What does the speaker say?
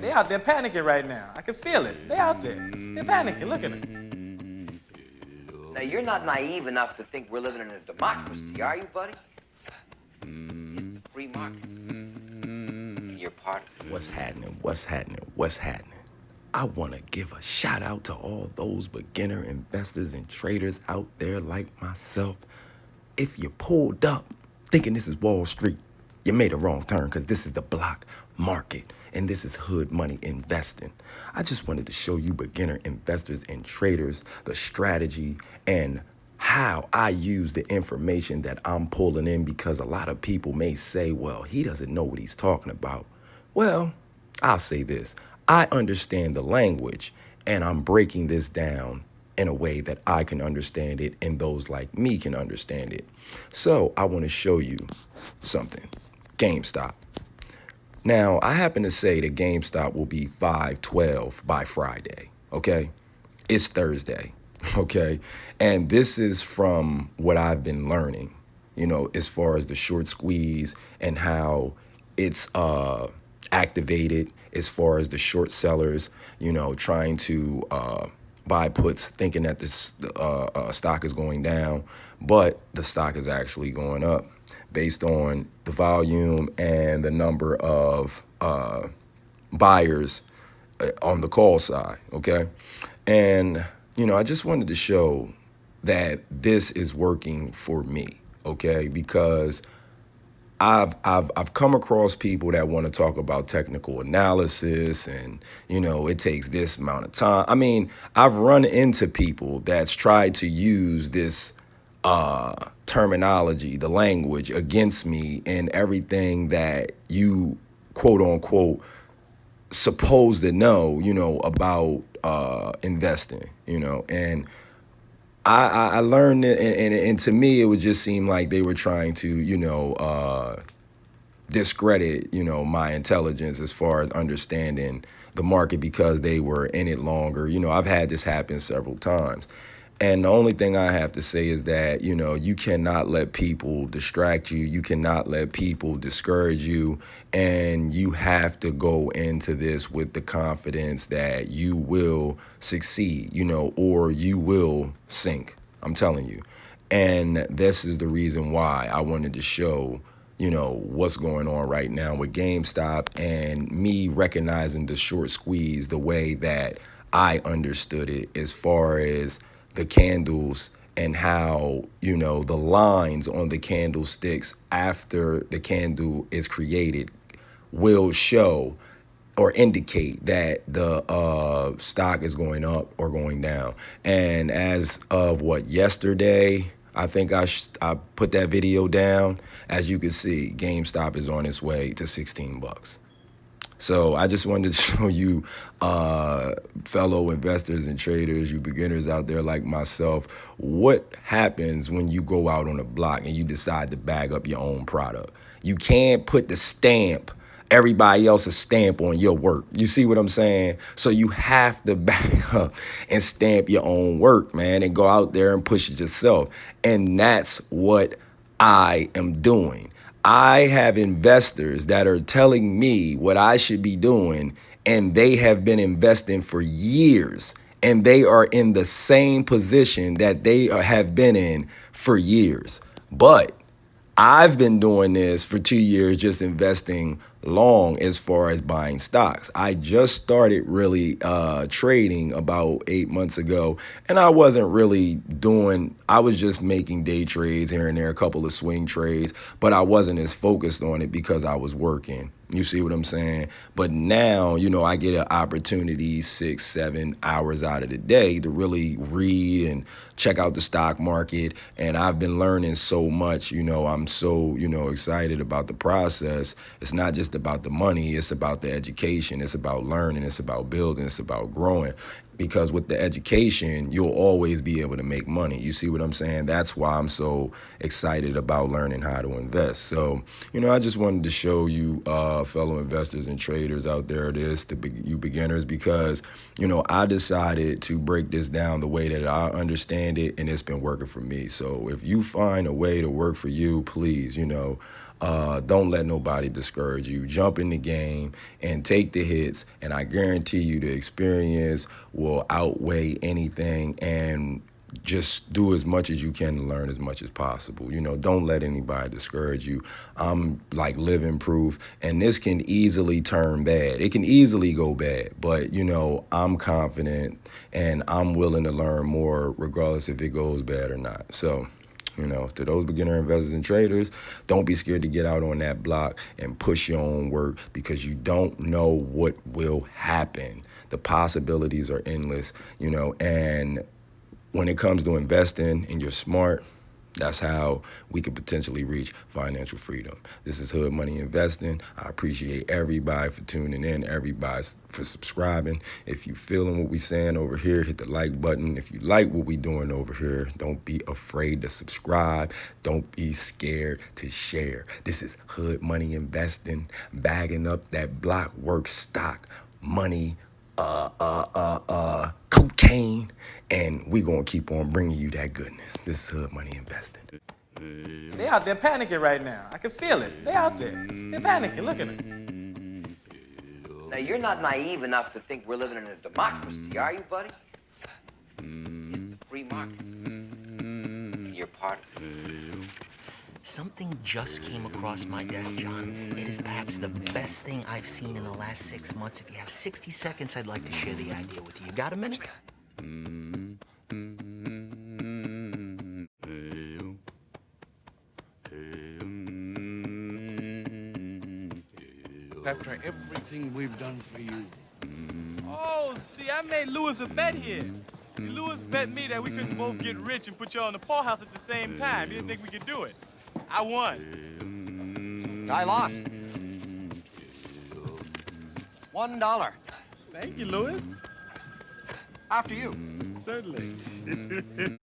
They out there panicking right now. I can feel it. They out there. They're panicking. Look at them. Now, you're not naive enough to think we're living in a democracy, are you, buddy? It's the free market. And you're part of it. What's happening? What's happening? What's happening? I want to give a shout out to all those beginner investors and traders out there like myself. If you pulled up thinking this is Wall Street, you made a wrong turn because this is the block market and this is hood money investing. I just wanted to show you beginner investors and traders the strategy and how I use the information that I'm pulling in, because a lot of people may say, well, he doesn't know what he's talking about. Well, I'll say this. I understand the language, and I'm breaking this down in a way that I can understand it and those like me can understand it. So I want to show you something. GameStop. Now, I happen to say that GameStop will be 512 by Friday, okay? It's Thursday, okay? And this is from what I've been learning, as far as the short squeeze and how it's activated, as far as the short sellers, trying to buy puts thinking that this stock is going down, but the stock is actually going up based on the volume and the number of buyers on the call side, okay? And, I just wanted to show that this is working for me, okay? Because I've come across people that want to talk about technical analysis and, it takes this amount of time. I mean, I've run into people that's tried to use this terminology, the language against me and everything that you quote unquote supposed to know, about investing, and I learned it, and to me, it would just seem like they were trying to, discredit, my intelligence as far as understanding the market because they were in it longer. I've had this happen several times. And the only thing I have to say is that, you cannot let people distract you. You cannot let people discourage you. And you have to go into this with the confidence that you will succeed, or you will sink. I'm telling you. And this is the reason why I wanted to show, what's going on right now with GameStop and me recognizing the short squeeze the way that I understood it, as far as the candles and how, the lines on the candlesticks after the candle is created will show or indicate that the stock is going up or going down. And as of yesterday, I think I put that video down. As you can see, GameStop is on its way to 16 bucks. So I just wanted to show you, fellow investors and traders, you beginners out there like myself, what happens when you go out on a block and you decide to bag up your own product. You can't put the stamp, everybody else's stamp on your work. You see what I'm saying? So you have to back up and stamp your own work, man, and go out there and push it yourself. And that's what I am doing. I have investors that are telling me what I should be doing, and they have been investing for years, and they are in the same position that they have been in for years. But I've been doing this for 2 years, just investing long as far as buying stocks. I just started really trading about 8 months ago, and I wasn't really I was just making day trades here and there, a couple of swing trades, but I wasn't as focused on it because I was working. You see what I'm saying? But now, I get an opportunity 6, 7 hours out of the day to really read and check out the stock market. And I've been learning so much, I'm so, excited about the process. It's not just about the money. It's about the education. It's about learning. It's about building. It's about growing. Because with the education, you'll always be able to make money. You see what I'm saying? That's why I'm so excited about learning how to invest. So, I just wanted to show you, fellow investors and traders out there, you beginners, because, I decided to break this down the way that I understand it, and it's been working for me. So if you find a way to work for you, please, don't let nobody discourage you. Jump in the game and take the hits, and I guarantee you the experience will outweigh anything. And just do as much as you can to learn as much as possible. You know, don't let anybody discourage you. I'm like living proof, and this can easily turn bad. It can easily go bad, but you know, I'm confident and I'm willing to learn more regardless if it goes bad or not. So, you know, to those beginner investors and traders, don't be scared to get out on that block and push your own work, because you don't know what will happen. The possibilities are endless, you know, and when it comes to investing and you're smart, that's how we could potentially reach financial freedom. This is Hood Money Investing. I appreciate everybody for tuning in, everybody for subscribing. If you feeling what we saying over here, hit the like button. If you like what we doing over here, don't be afraid to subscribe. Don't be scared to share. This is Hood Money Investing, bagging up that block work stock money, cocaine, and we gonna keep on bringing you that goodness. This is Hood Money Investing. They out there panicking right now. I can feel it. They out there. They're panicking. Look at them. Now, you're not naive enough to think we're living in a democracy, are you, buddy? It's the free market. And you're part of it. Something just came across my desk, John. It is perhaps the best thing I've seen in the last 6 months. If you have 60 seconds, I'd like to share the idea with you. You got a minute? After everything we've done for you. Oh, see, I made Lewis a bet here. Lewis bet me that we couldn't both get rich and put y'all in the poorhouse at the same time. He didn't think we could do it. I won. I lost. $1. Thank you, Lewis. After you. Certainly.